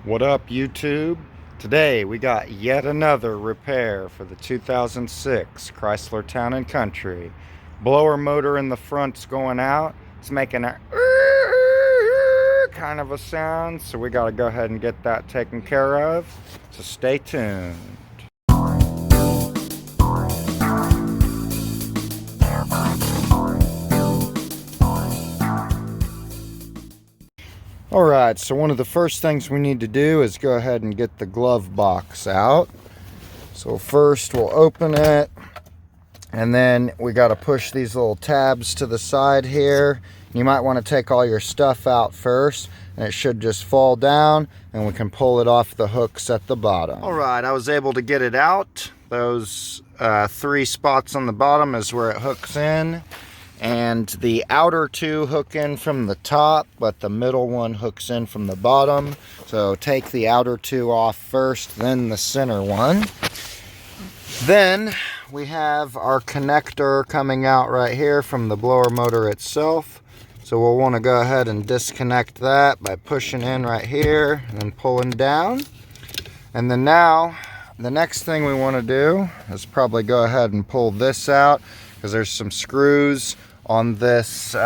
What up, YouTube? Today we got yet another repair for the 2006 Chrysler Town and Country. Blower motor in the front's going out. It's making a kind of a sound, so we got to go ahead and get that taken care of. So stay tuned. Alright, so one of the first things we need to do is go ahead and get the glove box out. So first we'll open it, and then we got to push these little tabs to the side here. You might want to take all your stuff out first, and it should just fall down, and we can pull it off the hooks at the bottom. Alright, I was able to get it out. Those 3 spots on the bottom is where it hooks in. And the outer 2 hook in from the top, but the middle one hooks in from the bottom. So take the outer 2 off first, then the center one. Then we have our connector coming out right here from the blower motor itself. So we'll want to go ahead and disconnect that by pushing in right here and then pulling down. And then now, the next thing we want to do is probably go ahead and pull this out, because there's some screws on this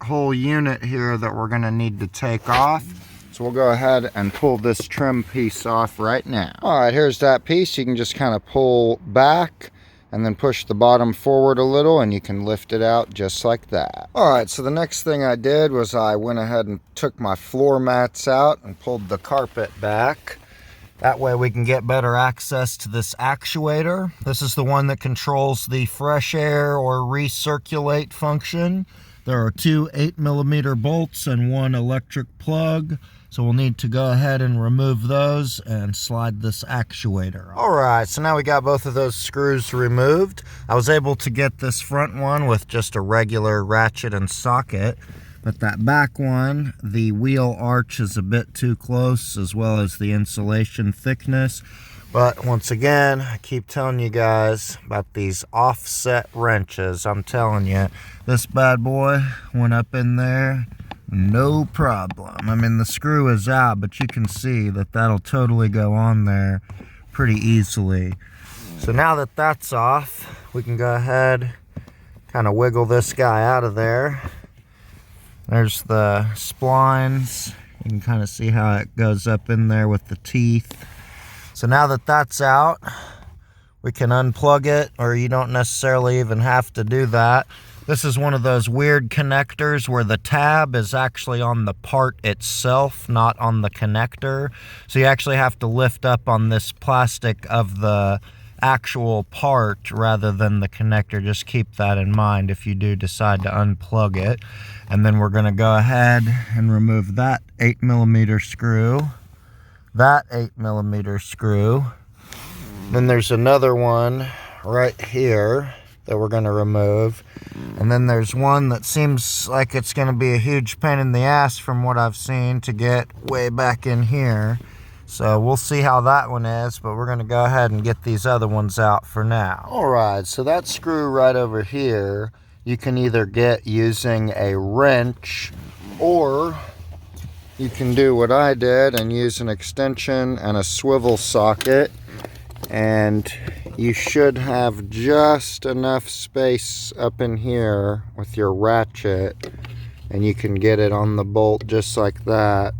whole unit here that we're going to need to take off. So we'll go ahead and pull this trim piece off right now. Alright, here's that piece. You can just kind of pull back and then push the bottom forward a little, and you can lift it out just like that. Alright, so the next thing I did was I went ahead and took my floor mats out and pulled the carpet back. That way we can get better access to this actuator. This is the one that controls the fresh air or recirculate function. There are 2 8mm bolts and 1 electric plug. So we'll need to go ahead and remove those and slide this actuator on. Alright, so now we got both of those screws removed. I was able to get this front one with just a regular ratchet and socket. But that back one, the wheel arch is a bit too close, as well as the insulation thickness. But once again, I keep telling you guys about these offset wrenches. I'm telling you, this bad boy went up in there, no problem. I mean, the screw is out, but you can see that that'll totally go on there pretty easily. So now that that's off, we can go ahead, kind of wiggle this guy out of there. There's the splines. You can kind of see how it goes up in there with the teeth. So now that that's out, we can unplug it, or you don't necessarily even have to do that. This is one of those weird connectors where the tab is actually on the part itself, not on the connector. So you actually have to lift up on this plastic of the actual part rather than the connector. Just keep that in mind if you do decide to unplug it. And then we're going to go ahead and remove that 8mm screw, that 8mm screw. Then there's another one right here that we're going to remove. And then there's one that seems like it's going to be a huge pain in the ass from what I've seen to get way back in here. So we'll see how that one is, but we're going to go ahead and get these other ones out for now. Alright, so that screw right over here, you can either get using a wrench, or you can do what I did and use an extension and a swivel socket. And you should have just enough space up in here with your ratchet, and you can get it on the bolt just like that.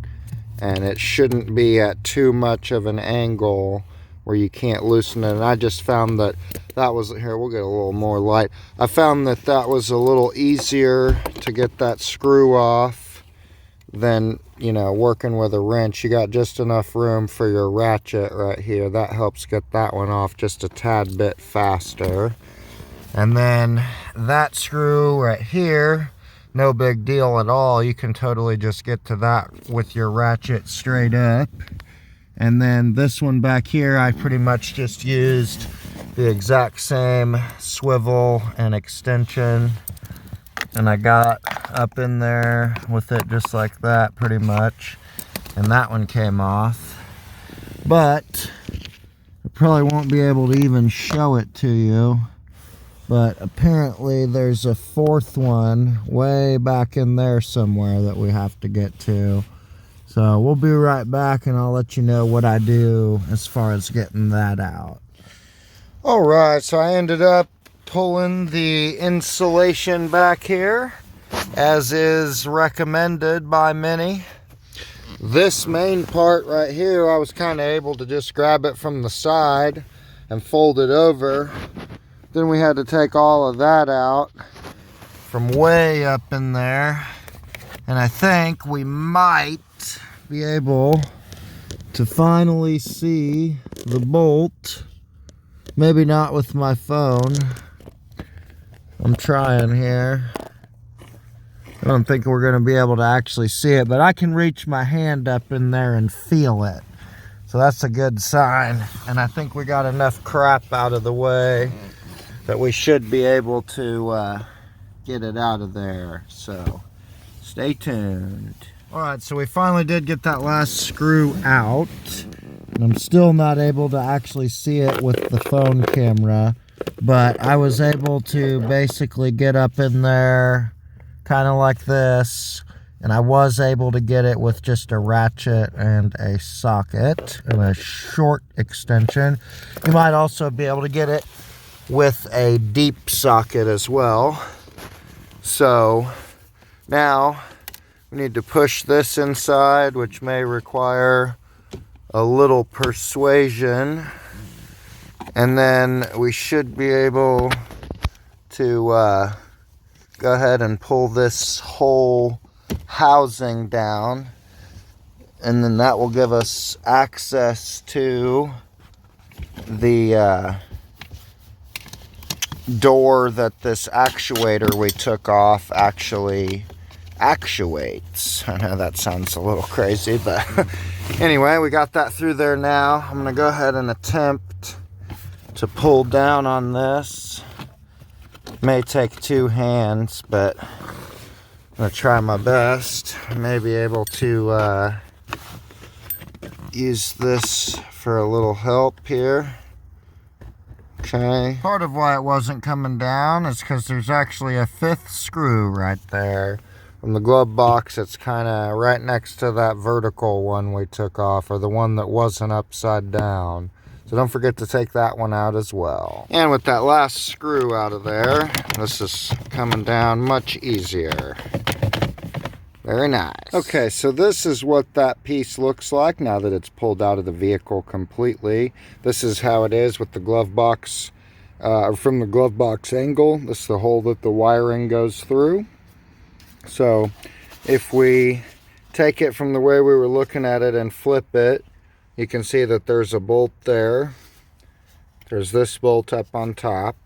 And it shouldn't be at too much of an angle where you can't loosen it. And I just found that that was, here, we'll get a little more light. I found that that was a little easier to get that screw off than, you know, working with a wrench. You got just enough room for your ratchet right here. That helps get that one off just a tad bit faster. And then that screw right here, no big deal at all. You can totally just get to that with your ratchet straight up. And then this one back here, I pretty much just used the exact same swivel and extension. And I got up in there with it just like that pretty much. And that one came off. But I probably won't be able to even show it to you. But apparently there's a 4th one way back in there somewhere that we have to get to. So we'll be right back and I'll let you know what I do as far as getting that out. All right, so I ended up pulling the insulation back here, as is recommended by many. This main part right here, I was kind of able to just grab it from the side and fold it over. Then we had to take all of that out from way up in there. And I think we might be able to finally see the bolt. Maybe not with my phone. I'm trying here. I don't think we're going to be able to actually see it, but I can reach my hand up in there and feel it. So that's a good sign. And I think we got enough crap out of the way that we should be able to get it out of there. So stay tuned. All right, so we finally did get that last screw out. And I'm still not able to actually see it with the phone camera, but I was able to basically get up in there kind of like this, and I was able to get it with just a ratchet and a socket and a short extension. You might also be able to get it with a deep socket as well. So now we need to push this inside, which may require a little persuasion, and then we should be able to go ahead and pull this whole housing down, and then that will give us access to the door that this actuator we took off actually actuates. I know that sounds a little crazy, but anyway, we got that through there now. I'm gonna go ahead and attempt to pull down on this. May take two hands, but I'm gonna try my best. I may be able to use this for a little help here. Okay. Part of why it wasn't coming down is because there's actually a fifth screw right there. From the glove box, it's kind of right next to that vertical one we took off, or the one that wasn't upside down. So don't forget to take that one out as well. And with that last screw out of there, this is coming down much easier. Very nice. Okay, so this is what that piece looks like now that it's pulled out of the vehicle completely. This is how it is with the glove box, from the glove box angle. This is the hole that the wiring goes through. So if we take it from the way we were looking at it and flip it, you can see that there's a bolt there. There's this bolt up on top.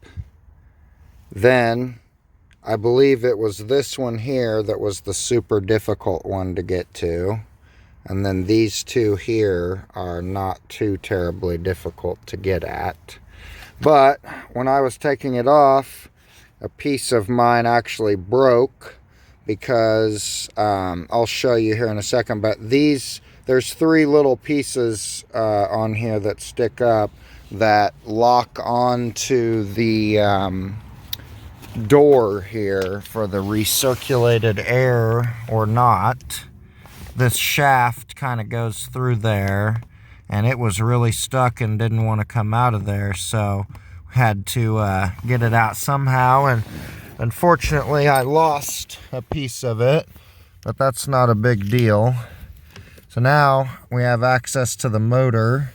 Then I believe it was this one here that was the super difficult one to get to. And then these two here are not too terribly difficult to get at. But when I was taking it off, a piece of mine actually broke, because I'll show you here in a second, but there's three little pieces on here that stick up that lock onto the door here for the recirculated air or not. This shaft kind of goes through there, and it was really stuck and didn't want to come out of there, so had to get it out somehow. And unfortunately, I lost a piece of it, but that's not a big deal. So now we have access to the motor,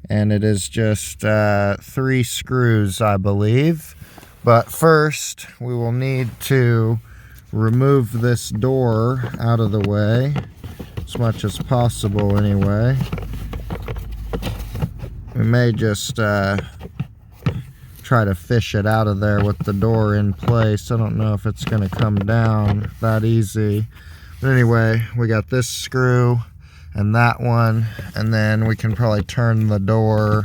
and it is just 3 screws, I believe. But first, we will need to remove this door out of the way, as much as possible anyway. We may just try to fish it out of there with the door in place. I don't know if it's going to come down that easy. But anyway, we got this screw and that one, and then we can probably turn the door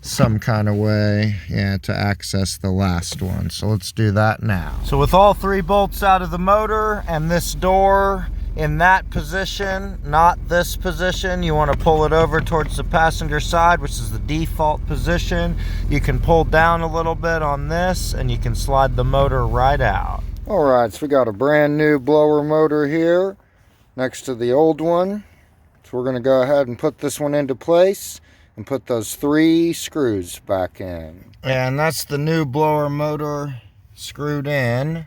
some kind of way, yeah, to access the last one. So let's do that now. So with all 3 bolts out of the motor and this door in that position, not this position, you want to pull it over towards the passenger side, which is the default position. You can pull down a little bit on this and you can slide the motor right out. All right, so we got a brand new blower motor here next to the old one. So we're going to go ahead and put this one into place and put those 3 screws back in. And that's the new blower motor screwed in.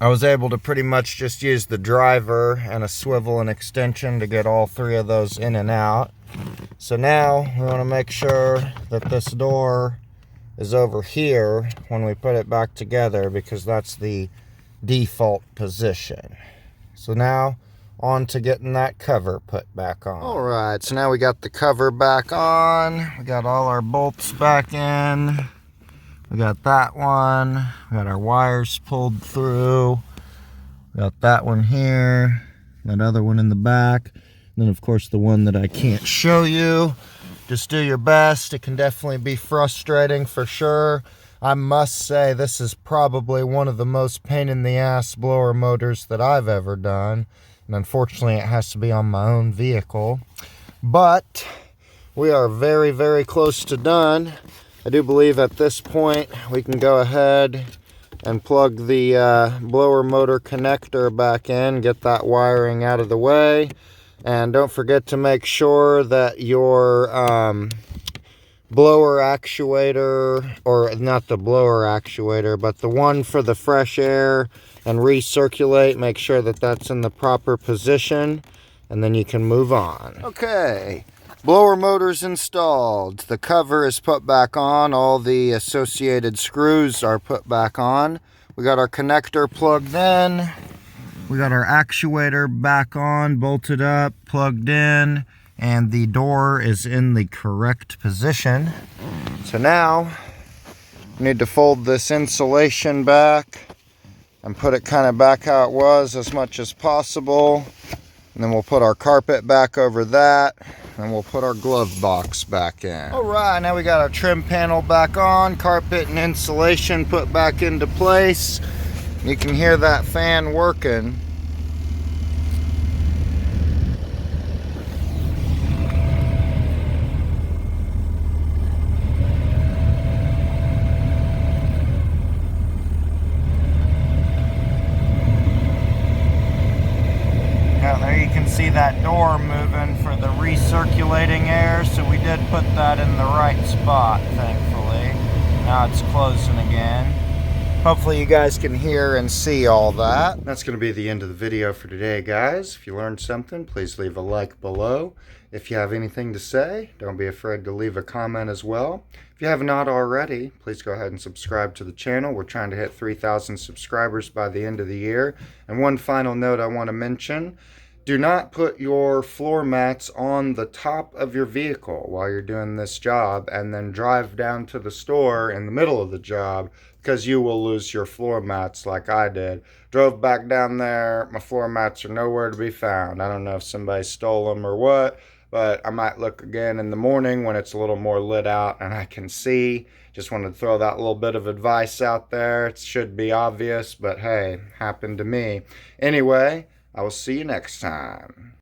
I was able to pretty much just use the driver and a swivel and extension to get all 3 of those in and out. So now we want to make sure that this door is over here when we put it back together, because that's the default position. So now on to getting that cover put back on. All right, so now we got the cover back on. We got all our bolts back in. We got that one. We got our wires pulled through. We got that one here. That other one in the back. And then, of course, the one that I can't show you. Just do your best. It can definitely be frustrating for sure. I must say this is probably one of the most pain in the ass blower motors that I've ever done. And unfortunately, it has to be on my own vehicle. But we are very, very close to done. I do believe at this point we can go ahead and plug the blower motor connector back in, get that wiring out of the way. And don't forget to make sure that your blower actuator, or not the blower actuator, but the one for the fresh air and recirculate, make sure that that's in the proper position, and then you can move on. Okay, blower motor's installed. The cover is put back on. All the associated screws are put back on. We got our connector plugged in. We got our actuator back on, bolted up, plugged in, and the door is in the correct position. So now we need to fold this insulation back and put it kind of back how it was as much as possible. And then we'll put our carpet back over that, and we'll put our glove box back in. All right, now we got our trim panel back on, carpet and insulation put back into place. You can hear that fan working. There you can see that door moving for the recirculating air, so we did put that in the right spot, thankfully. Now it's closing again. Hopefully you guys can hear and see all that. That's going to be the end of the video for today, guys. If you learned something, please leave a like below. If you have anything to say, don't be afraid to leave a comment as well. If you have not already, please go ahead and subscribe to the channel. We're trying to hit 3,000 subscribers by the end of the year. And one final note I want to mention: do not put your floor mats on the top of your vehicle while you're doing this job and then drive down to the store in the middle of the job, because you will lose your floor mats like I did. Drove back down there, my floor mats are nowhere to be found. I don't know if somebody stole them or what, but I might look again in the morning when it's a little more lit out and I can see. Just wanted to throw that little bit of advice out there. It should be obvious, but hey, happened to me. Anyway, I will see you next time.